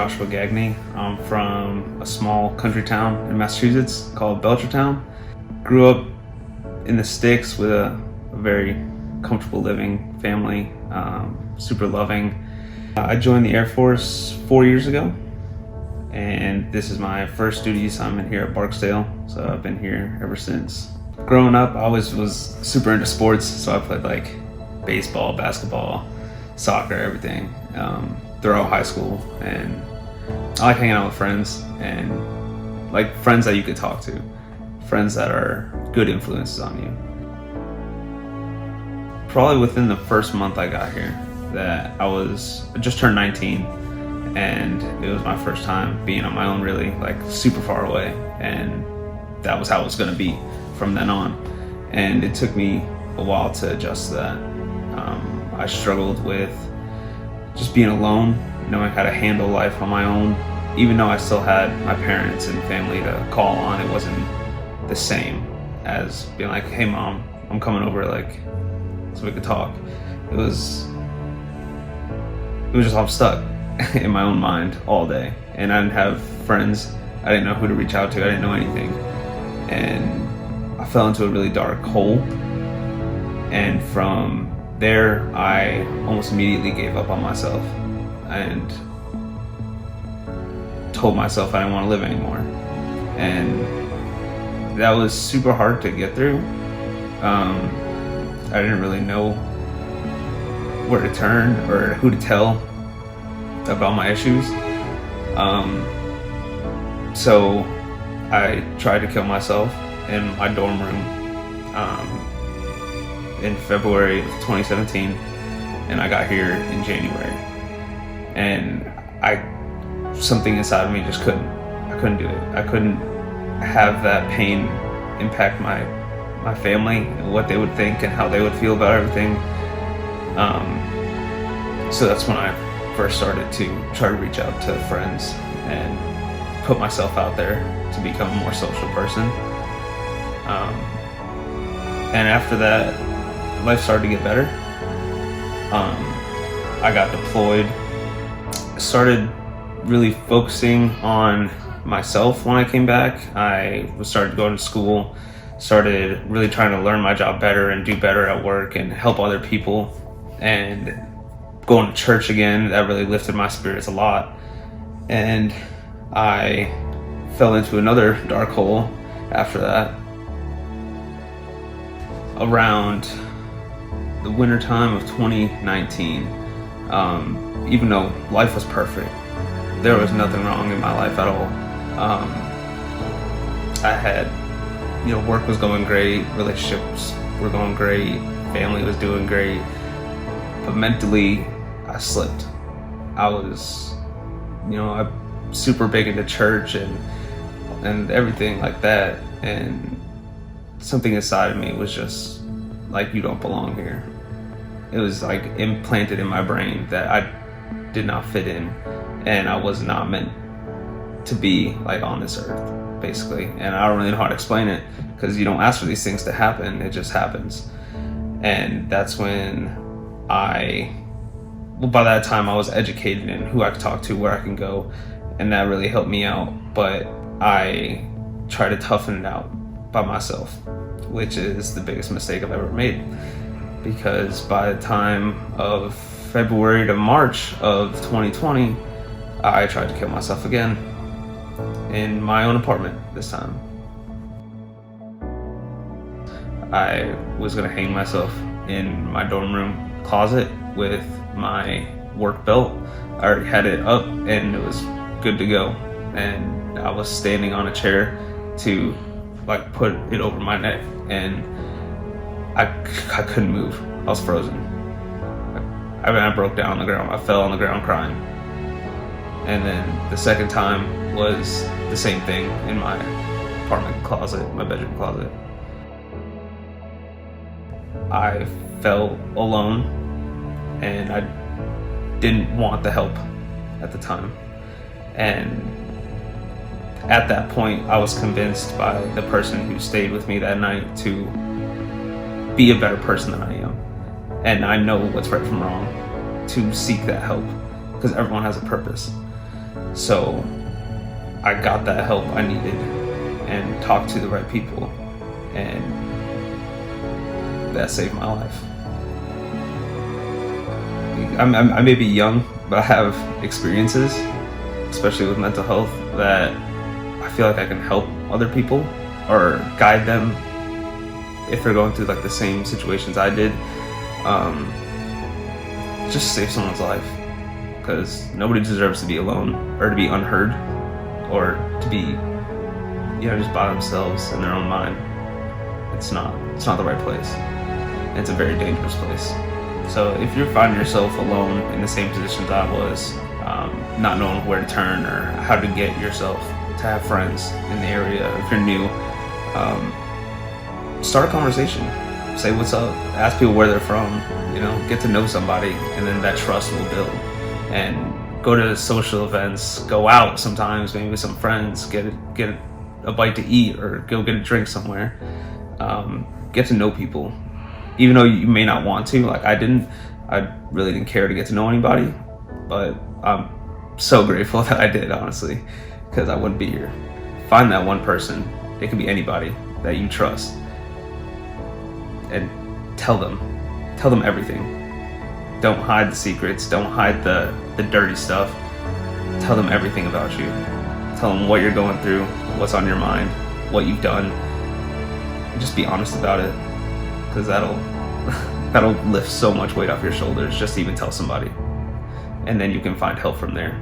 Joshua Gagney. I'm from a small country town in Massachusetts called Belchertown. Grew up in the sticks with a very comfortable living family, super loving. I joined the Air Force 4 years ago, and this is my first duty assignment here at Barksdale, so I've been here ever since. Growing up, I always was super into sports, so I played like baseball, basketball, soccer, everything throughout high school. And I like hanging out with friends, and like friends that you could talk to, friends that are good influences on you. Probably within the first month I got here, that I just turned 19, and it was my first time being on my own, really, like super far away, and that was how it was going to be from then on. And it took me a while to adjust to that. I struggled with just being alone, knowing how to handle life on my own. Even though I still had my parents and family to call on, it wasn't the same as being like, hey mom, I'm coming over, like, so we could talk. It was just, I'm stuck in my own mind all day, and I didn't have friends. I didn't know who to reach out to. I didn't know anything, and I fell into a really dark hole. And from there, I almost immediately gave up on myself and told myself I didn't want to live anymore. And that was super hard to get through. I didn't really know where to turn or who to tell about my issues. So I tried to kill myself in my dorm room in February of 2017, and I got here in January. And something inside of me just I couldn't do it. I couldn't have that pain impact my family and what they would think and how they would feel about everything. So that's when I first started to try to reach out to friends and put myself out there to become a more social person. And after that, life started to get better. I got deployed, started really focusing on myself when I came back. I started going to school, started really trying to learn my job better and do better at work and help other people, and going to church again. That really lifted my spirits a lot. And I fell into another dark hole after that. Around the winter time of 2019, even though life was perfect, there was nothing wrong in my life at all. I had, work was going great, relationships were going great, family was doing great, but mentally I slipped. I was, I'm super big into church and everything like that, and something inside of me was just like, you don't belong here. It was like implanted in my brain that I did not fit in, and I was not meant to be like on this earth, basically. And I don't really know how to explain it, because you don't ask for these things to happen, it just happens. And that's when by that time I was educated in who I could talk to, where I can go, and that really helped me out. But I tried to toughen it out by myself, which is the biggest mistake I've ever made, because by the time of February to March of 2020, I tried to kill myself again in my own apartment this time. I was gonna hang myself in my dorm room closet with my work belt. I already had it up and it was good to go, and I was standing on a chair to like put it over my neck, and I couldn't move. I was frozen. I broke down on the ground. I fell on the ground crying. And then the second time was the same thing in my apartment closet, my bedroom closet. I felt alone, and I didn't want the help at the time. And at that point, I was convinced by the person who stayed with me that night to be a better person than I am. And I know what's right from wrong, to seek that help, because everyone has a purpose. So I got that help I needed and talked to the right people, and that saved my life. I may be young, but I have experiences, especially with mental health, that I feel like I can help other people or guide them if they're going through like the same situations I did. Just save someone's life, because nobody deserves to be alone or to be unheard or to be, just by themselves in their own mind. It's not the right place. It's a very dangerous place. So if you're finding yourself alone in the same positions I was, not knowing where to turn or how to get yourself to have friends in the area, if you're new, start a conversation. Say what's up, ask people where they're from, get to know somebody, and then that trust will build. And go to social events, go out sometimes, maybe with some friends, get a bite to eat or go get a drink somewhere. Get to know people, even though you may not want to. Like I really didn't care to get to know anybody, but I'm so grateful that I did, honestly, because I wouldn't be here. Find that one person. It could be anybody that you trust, and tell them everything. Don't hide the secrets. Don't hide the dirty stuff. Tell them everything about you. Tell them what you're going through, what's on your mind, what you've done. And just be honest about it, because that'll lift so much weight off your shoulders just to even tell somebody. And then you can find help from there.